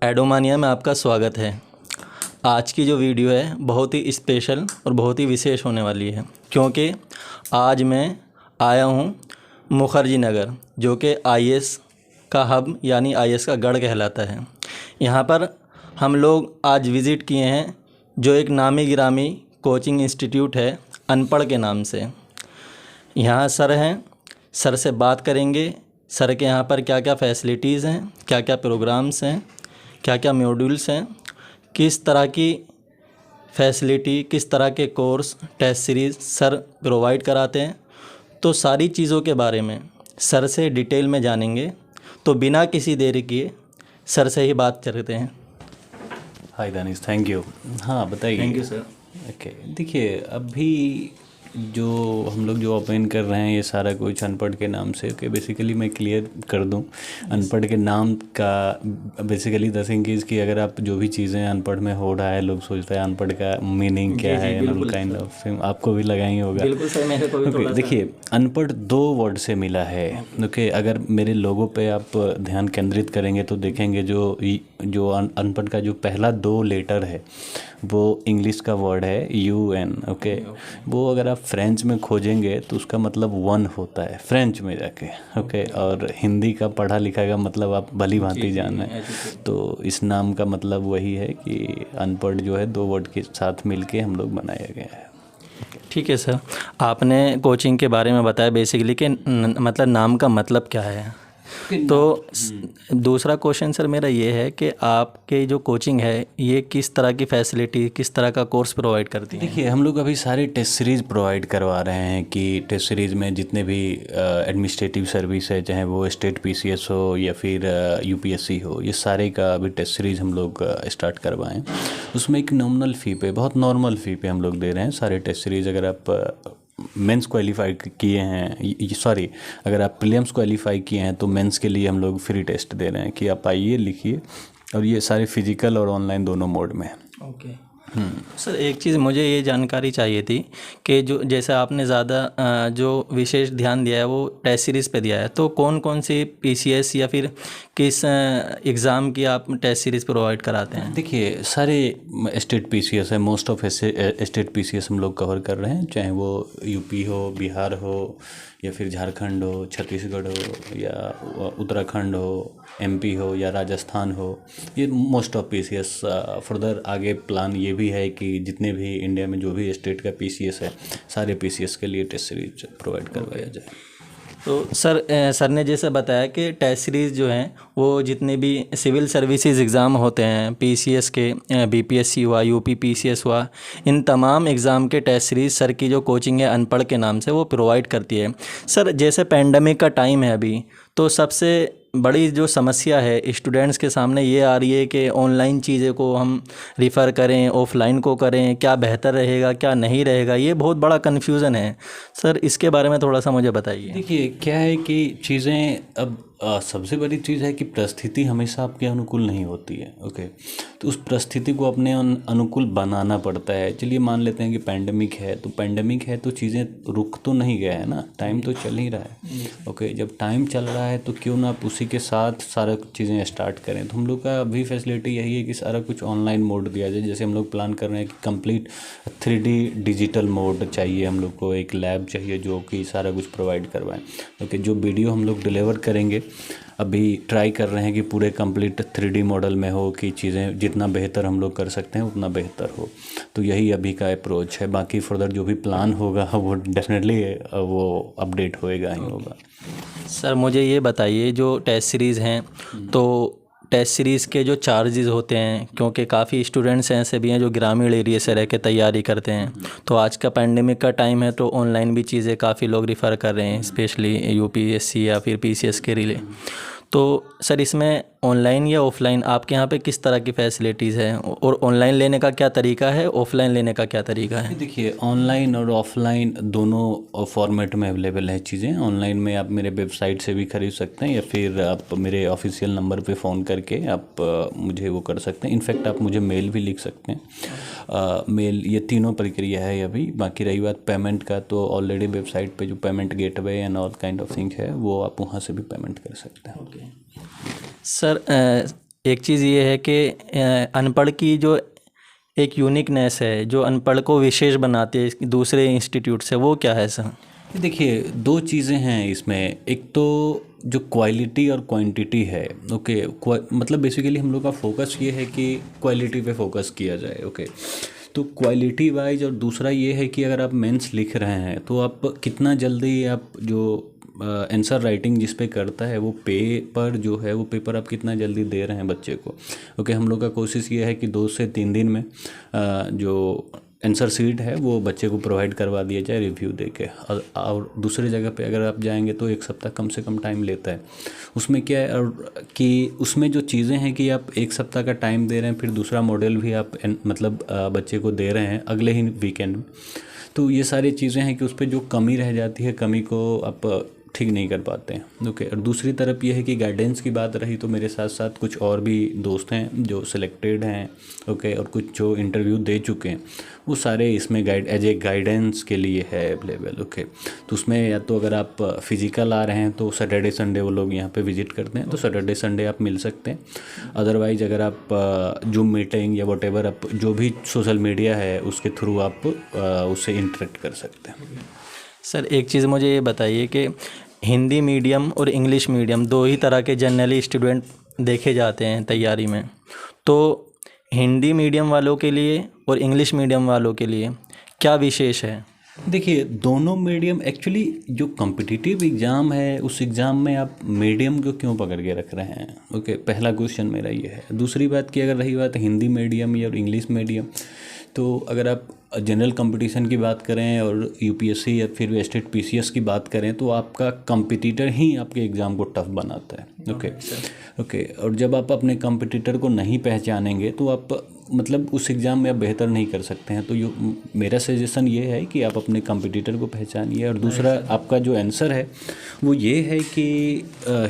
एडोमानिया में आपका स्वागत है। आज की जो वीडियो है बहुत ही स्पेशल और बहुत ही विशेष होने वाली है, क्योंकि आज मैं आया हूँ मुखर्जी नगर, जो कि आईएएस का हब यानी आईएएस का गढ़ कहलाता है। यहाँ पर हम लोग आज विज़िट किए हैं जो एक नामी गिरामी कोचिंग इंस्टीट्यूट है अनपढ़ के नाम से। यहाँ सर हैं, सर से बात करेंगे। सर के यहाँ पर क्या क्या फैसिलिटीज़ हैं, क्या क्या प्रोग्राम्स हैं, क्या क्या मॉड्यूल्स हैं, किस तरह की फैसिलिटी, किस तरह के course, test series sir provide कराते हैं। तो सारी चीज़ों के बारे में सर से डिटेल में जानेंगे। तो बिना किसी देरी किए सर से ही बात करते हैं। हाय दानिश, थैंक यू। हाँ बताइए। Thank you sir. ओके, देखिए अभी जो हम लोग जो ओपन कर रहे हैं ये सारा कुछ अनपढ़ के नाम से। ओके, बेसिकली मैं क्लियर कर दूं, अनपढ़ के नाम का बेसिकली द थिंग इज़ कि अगर आप जो भी चीज़ें अनपढ़ में हो रहा है, लोग सोचते हैं अनपढ़ का मीनिंग क्या है, एंड काइंड ऑफ आपको भी लगा ही होगा। बिल्कुल सर, मेरे को भी थोड़ा सा। देखिए, अनपढ़ 2 वर्ड से मिला है। ओके, अगर मेरे लोगों पे आप ध्यान केंद्रित करेंगे तो देखेंगे जो अनपढ़ का जो पहला 2 लेटर है वो इंग्लिश का वर्ड है UN। ओके, वो अगर आप फ्रेंच में खोजेंगे तो उसका मतलब 1 होता है फ्रेंच में जाके। ओके, और हिंदी का पढ़ा लिखा का मतलब आप भली भांति जान रहे हैं। तो इस नाम का मतलब वही है कि अनपढ़ जो है 2 वर्ड के साथ मिलके हम लोग बनाया गया है। ठीक है सर, आपने कोचिंग के बारे में बताया बेसिकली कि मतलब नाम का मतलब क्या है। तो दूसरा क्वेश्चन सर मेरा ये है कि आपके जो कोचिंग है ये किस तरह की फैसिलिटी, किस तरह का कोर्स प्रोवाइड करती है। देखिए, हम लोग अभी सारे टेस्ट सीरीज़ प्रोवाइड करवा रहे हैं कि टेस्ट सीरीज़ में जितने भी एडमिनिस्ट्रेटिव सर्विस है, चाहे वो स्टेट PCS हो या फिर UPSC हो, ये सारे का अभी टेस्ट सीरीज़ हम लोग स्टार्ट करवाएं। उसमें एक नॉमिनल फ़ी पे, बहुत नॉर्मल फ़ी पे हम लोग दे रहे हैं सारे टेस्ट सीरीज़। अगर आप मेंस क्वालिफाई किए हैं, सॉरी, अगर आप प्रीलिम्स क्वालिफाई किए हैं तो मेंस के लिए हम लोग फ्री टेस्ट दे रहे हैं कि आप आइए, लिखिए। और ये सारे फिजिकल और ऑनलाइन दोनों मोड में। ओके सर, एक चीज़ मुझे ये जानकारी चाहिए थी कि जो जैसे आपने ज़्यादा जो विशेष ध्यान दिया है वो टेस्ट सीरीज़ पे दिया है, तो कौन कौन सी PCS या फिर किस एग्ज़ाम की आप टेस्ट सीरीज़ प्रोवाइड कराते हैं। देखिए, सारे स्टेट PCS है, मोस्ट ऑफ स्टेट PCS हम लोग कवर कर रहे हैं, चाहे वो UP हो, बिहार हो या फिर झारखंड हो, छत्तीसगढ़ हो या उत्तराखंड हो, MP हो या राजस्थान हो। ये मोस्ट ऑफ PCS। फर्दर आगे प्लान ये भी है कि जितने भी इंडिया में जो भी स्टेट का PCS है, सारे PCS के लिए टेस्ट सीरीज प्रोवाइड करवाया जाए। तो सर ने जैसे बताया कि टेस्ट सीरीज़ जो हैं वो जितने भी सिविल सर्विसेज एग्ज़ाम होते हैं, PCS के, BPSC हुआ, UP PCS हुआ, इन तमाम एग्ज़ाम के टेस्ट सीरीज़ सर की जो कोचिंग है अनपढ़ के नाम से वो प्रोवाइड करती है। सर जैसे पेंडेमिक का टाइम है अभी, तो सबसे बड़ी जो समस्या है स्टूडेंट्स के सामने ये आ रही है कि ऑनलाइन चीज़ें को हम रिफ़र करें, ऑफ़लाइन को करें, क्या बेहतर रहेगा, क्या नहीं रहेगा, ये बहुत बड़ा कन्फ्यूज़न है। सर इसके बारे में थोड़ा सा मुझे बताइए। देखिए, क्या है कि चीज़ें अब सबसे बड़ी चीज़ है कि परिस्थिति हमेशा आपके अनुकूल नहीं होती है। ओके, तो उस परिस्थिति को अपने अनुकूल बनाना पड़ता है। चलिए मान लेते हैं कि पैंडेमिक है तो चीज़ें रुक तो नहीं गए हैं ना, टाइम तो चल ही रहा है। ओके, जब टाइम चल रहा है तो क्यों ना आप उसी के साथ सारा चीज़ें स्टार्ट करें। तो हम लोग का अभी फैसिलिटी यही है कि सारा कुछ ऑनलाइन मोड दिया जाए। जैसे हम लोग प्लान कर रहे हैं कि कंप्लीट 3D डिजिटल मोड चाहिए, हम लोग को एक लैब चाहिए जो कि सारा कुछ प्रोवाइड करवाएं। ओके, जो वीडियो हम लोग डिलीवर करेंगे, अभी ट्राई कर रहे हैं कि पूरे कंप्लीट 3D मॉडल में हो, कि चीज़ें जितना बेहतर हम लोग कर सकते हैं उतना बेहतर हो। तो यही अभी का अप्रोच है। बाकी फर्दर जो भी प्लान होगा वो डेफिनेटली वो अपडेट होएगा ही होगा। सर मुझे ये बताइए, जो टेस्ट सीरीज़ हैं तो टेस्ट सीरीज़ के जो चार्जेस होते हैं, क्योंकि काफ़ी स्टूडेंट्स ऐसे भी हैं जो ग्रामीण एरिया से रह के तैयारी करते हैं, तो आज का पैंडेमिक का टाइम है तो ऑनलाइन भी चीज़ें काफ़ी लोग रिफ़र कर रहे हैं, स्पेशली UPSC या फिर PCS के रिले। तो सर इसमें ऑनलाइन या ऑफ़लाइन आपके यहाँ पे किस तरह की फैसिलिटीज़ है, और ऑनलाइन लेने का क्या तरीका है, ऑफ़लाइन लेने का क्या तरीका है। देखिए, ऑनलाइन और ऑफलाइन दोनों फॉर्मेट में अवेलेबल है चीज़ें। ऑनलाइन में आप मेरे वेबसाइट से भी खरीद सकते हैं या फिर आप मेरे ऑफिशियल नंबर पे फ़ोन करके आप मुझे वो कर सकते हैं। इनफैक्ट आप मुझे मेल भी लिख सकते हैं। मेल, ये तीनों प्रक्रिया है अभी। बाकी रही बात पेमेंट का, तो ऑलरेडी वेबसाइट पे जो payment gateway and all kind of thing है वो आप वहाँ से भी पेमेंट कर सकते हैं। सर एक चीज़ ये है कि अनपढ़ की जो एक यूनिकनेस है, जो अनपढ़ को विशेष बनाती है दूसरे इंस्टीट्यूट से, वो क्या है सर? देखिए, दो चीज़ें हैं इसमें। एक तो जो क्वालिटी और क्वांटिटी है, ओके। मतलब बेसिकली हम लोग का फोकस ये है कि क्वालिटी पे फोकस किया जाए, ओके। तो क्वालिटी वाइज, और दूसरा ये है कि अगर आप मेंस लिख रहे हैं तो आप कितना जल्दी आप जो आंसर राइटिंग जिस पे करता है वो पेपर जो है, वो पेपर आप कितना जल्दी दे रहे हैं बच्चे को, ओके। हम लोग का कोशिश ये है कि 2 से 3 दिन में जो आंसर शीट है वो बच्चे को प्रोवाइड करवा दिया जाए रिव्यू दे के। और दूसरी जगह पे अगर आप जाएंगे तो 1 सप्ताह कम से कम टाइम लेता है। उसमें क्या है और कि उसमें जो चीज़ें हैं कि आप 1 सप्ताह का टाइम दे रहे हैं, फिर दूसरा मॉडल भी आप मतलब बच्चे को दे रहे हैं अगले ही वीकेंड में। तो ये सारी चीज़ें हैं कि उस पर जो कमी रह जाती है, कमी को आप ठीक नहीं कर पाते हैं, ओके। और दूसरी तरफ ये है कि गाइडेंस की बात रही तो मेरे साथ साथ कुछ और भी दोस्त हैं जो सिलेक्टेड हैं, ओके, और कुछ जो इंटरव्यू दे चुके हैं, वो सारे इसमें एज ए गाइडेंस के लिए है अवेलेबल, ओके। तो उसमें या तो अगर आप फिजिकल आ रहे हैं तो सैटरडे संडे वो लोग यहाँ पे विजिट करते हैं, तो सैटरडे संडे आप मिल सकते हैं। अदरवाइज अगर आप जूम मीटिंग या वॉटेवर आप जो भी सोशल मीडिया है उसके थ्रू आप उससे इंटरेक्ट कर सकते हैं। सर एक चीज़ मुझे ये बताइए कि हिंदी मीडियम और इंग्लिश मीडियम 2 ही तरह के जनरली स्टूडेंट देखे जाते हैं तैयारी में, तो हिंदी मीडियम वालों के लिए और इंग्लिश मीडियम वालों के लिए क्या विशेष है? देखिए, दोनों मीडियम एक्चुअली जो कॉम्पिटिटिव एग्ज़ाम है उस एग्ज़ाम में आप मीडियम को क्यों पकड़ के रख रहे हैं, ओके। पहला क्वेश्चन मेरा ये है। दूसरी बात की अगर रही बात हिंदी मीडियम या और इंग्लिश मीडियम, तो अगर आप जनरल कंपटीशन की बात करें और यूपीएससी या फिर स्टेट पीसीएस की बात करें तो आपका कंपटीटर ही आपके एग्ज़ाम को टफ बनाता है, ओके ओके। और जब आप अपने कंपटीटर को नहीं पहचानेंगे तो आप मतलब उस एग्ज़ाम में आप बेहतर नहीं कर सकते हैं। तो मेरा सजेशन ये है कि आप अपने कंपटीटर को पहचानिए। और दूसरा आपका जो आंसर है वो ये है कि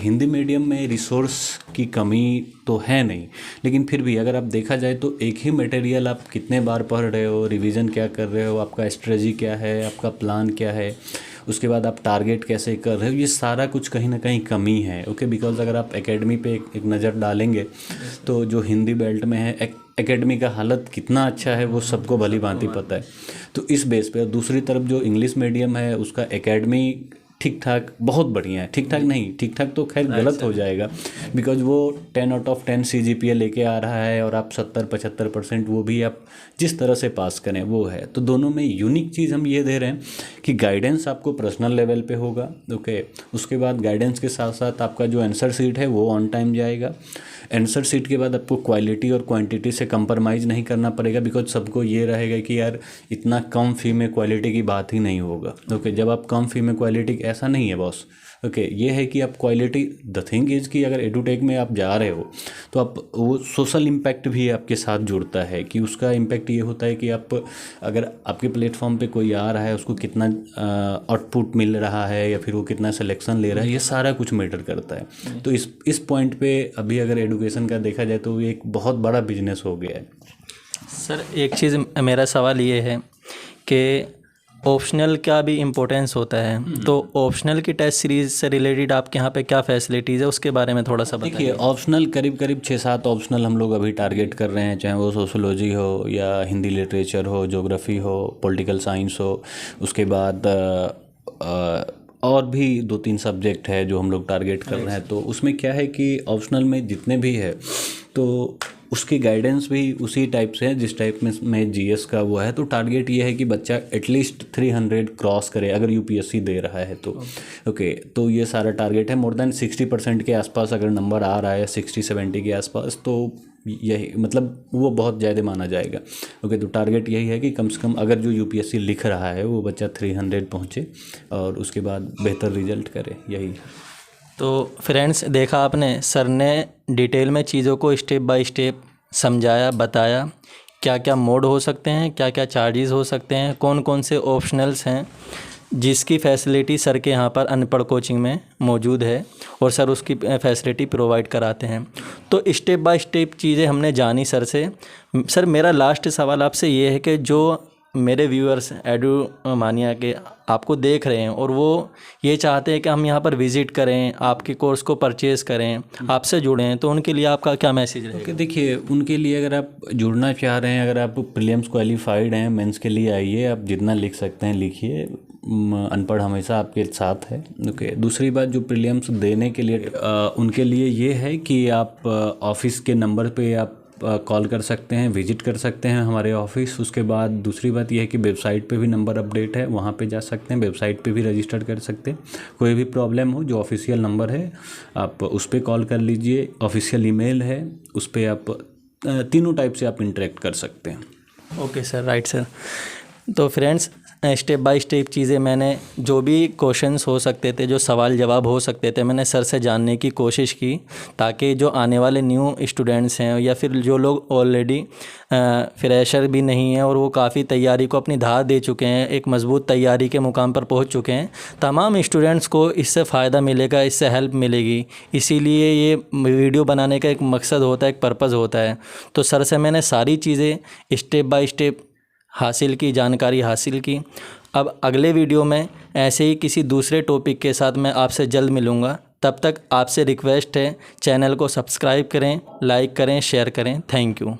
हिंदी मीडियम में रिसोर्स की कमी तो है नहीं, लेकिन फिर भी अगर आप देखा जाए तो एक ही मटेरियल आप कितने बार पढ़ रहे हो, रिवीजन क्या कर रहे हो, आपका स्ट्रेटजी क्या है, आपका प्लान क्या है, उसके बाद आप टारगेट कैसे कर रहे हो, ये सारा कुछ कहीं ना कहीं कमी है, ओके। बिकॉज अगर आप एकेडमी पे एक नज़र डालेंगे तो जो हिंदी बेल्ट में है एकेडमी का हालत कितना अच्छा है वो सबको भली भांति पता है। तो इस बेस पे, और दूसरी तरफ जो इंग्लिश मीडियम है उसका एकेडमी ठीक ठाक बहुत बढ़िया है। ठीक ठाक नहीं, ठीक ठाक तो खैर गलत हो जाएगा, बिकॉज वो 10 आउट ऑफ 10 CGPA लेके आ रहा है और आप 70-75% वो भी आप जिस तरह से पास करें वो है। तो दोनों में यूनिक चीज़ हम ये दे रहे हैं कि गाइडेंस आपको पर्सनल लेवल पे होगा, ओके। उसके बाद गाइडेंस के साथ साथ आपका जो आंसर शीट है वो ऑन टाइम जाएगा। आंसर शीट के बाद आपको क्वालिटी और क्वांटिटी से कंप्रोमाइज़ नहीं करना पड़ेगा, बिकॉज सबको ये रहेगा कि यार इतना कम फ़ी में क्वालिटी की बात ही नहीं होगा, ओके। जब आप कम फ़ी में क्वालिटी, ऐसा नहीं है बॉस, ओके। ये है कि आप क्वालिटी, द थिंग इज़ कि अगर एडुटेक में आप जा रहे हो तो आप वो सोशल इम्पैक्ट भी आपके साथ जुड़ता है कि उसका इम्पैक्ट ये होता है कि आप अगर आपके प्लेटफॉर्म पे कोई आ रहा है उसको कितना आउटपुट मिल रहा है या फिर वो कितना सिलेक्शन ले रहा है, ये सारा कुछ मैटर करता है। तो इस पॉइंट पे अभी अगर एडुकेशन का देखा जाए तो ये एक बहुत बड़ा बिजनेस हो गया है। सर एक चीज़ मेरा सवाल ये है कि ऑप्शनल का भी इम्पोर्टेंस होता है, तो ऑप्शनल की टेस्ट सीरीज से रिलेटेड आपके यहाँ पे क्या फैसिलिटीज़ है उसके बारे में थोड़ा सा बताइए। देखिए, ऑप्शनल करीब 6-7 ऑप्शनल हम लोग अभी टारगेट कर रहे हैं, चाहे वो सोशोलॉजी हो या हिंदी लिटरेचर हो, ज्योग्राफी हो, पॉलिटिकल साइंस हो। उसके बाद और भी 2-3 सब्जेक्ट है जो हम लोग टारगेट कर रहे हैं। तो उसमें क्या है कि ऑप्शनल में जितने भी है तो उसकी गाइडेंस भी उसी टाइप से है जिस टाइप में जीएस का वो है। तो टारगेट ये है कि बच्चा एटलीस्ट 300 क्रॉस करे अगर यूपीएससी दे रहा है तो, ओके। तो ये सारा टारगेट है। मोर देन 60% के आसपास अगर नंबर आ रहा है, 60-70 के आसपास, तो यही मतलब वो बहुत ज़्यादा माना जाएगा, ओके। तो टारगेट यही है कि कम से कम अगर जो यूपीएससी लिख रहा है वो बच्चा 300 पहुँचे और उसके बाद बेहतर रिजल्ट करे, यही। तो फ्रेंड्स, देखा आपने, सर ने डिटेल में चीज़ों को स्टेप बाय स्टेप समझाया, बताया क्या क्या मोड हो सकते हैं, क्या क्या चार्जेस हो सकते हैं, कौन कौन से ऑप्शनल्स हैं जिसकी फैसिलिटी सर के यहाँ पर अनपढ़ कोचिंग में मौजूद है और सर उसकी फैसिलिटी प्रोवाइड कराते हैं। तो स्टेप बाय स्टेप चीज़ें हमने जानी सर से। सर मेरा लास्ट सवाल आपसे ये है कि जो मेरे व्यूअर्स एडू मानिया के आपको देख रहे हैं और वो ये चाहते हैं कि हम यहाँ पर विज़िट करें, आपके कोर्स को परचेज़ करें, आपसे जुड़ें, तो उनके लिए आपका क्या मैसेज रहेगा? कि देखिए, उनके लिए अगर आप जुड़ना चाह रहे हैं, अगर आप प्रीलिम्स क्वालिफाइड हैं, मेंस के लिए आइए, आप जितना लिख सकते हैं लिखिए, अनपढ़ हमेशा आपके साथ है। ओके। दूसरी बात, जो प्रीलिम्स देने के लिए उनके लिए ये है कि आप ऑफिस के नंबर पे आप कॉल कर सकते हैं, विजिट कर सकते हैं हमारे ऑफिस। उसके बाद दूसरी बात यह है कि वेबसाइट पे भी नंबर अपडेट है, वहाँ पे जा सकते हैं, वेबसाइट पे भी रजिस्टर कर सकते हैं। कोई भी प्रॉब्लम हो, जो ऑफिशियल नंबर है आप उस पर कॉल कर लीजिए, ऑफिशियल ईमेल है, उस पर आप तीनों टाइप से आप इंटरेक्ट कर सकते हैं। Okay sir, right sir. तो फ्रेंड्स, स्टेप बाय स्टेप चीज़ें मैंने जो भी क्वेश्चंस हो सकते थे, जो सवाल जवाब हो सकते थे, मैंने सर से जानने की कोशिश की, ताकि जो आने वाले न्यू स्टूडेंट्स हैं या फिर जो लोग ऑलरेडी फ्रेशर भी नहीं हैं और वो काफ़ी तैयारी को अपनी धार दे चुके हैं, एक मजबूत तैयारी के मुकाम पर पहुंच चुके हैं, तमाम स्टूडेंट्स को इससे फ़ायदा मिलेगा, इससे हेल्प मिलेगी। इसीलिए ये वीडियो बनाने का एक मकसद होता है, एक पर्पज़ होता है। तो सर से मैंने सारी चीज़ें स्टेप बाय स्टेप हासिल की, जानकारी हासिल की। अब अगले वीडियो में ऐसे ही किसी दूसरे टॉपिक के साथ मैं आपसे जल्द मिलूँगा। तब तक आपसे रिक्वेस्ट है, चैनल को सब्सक्राइब करें, लाइक करें, शेयर करें। Thank you.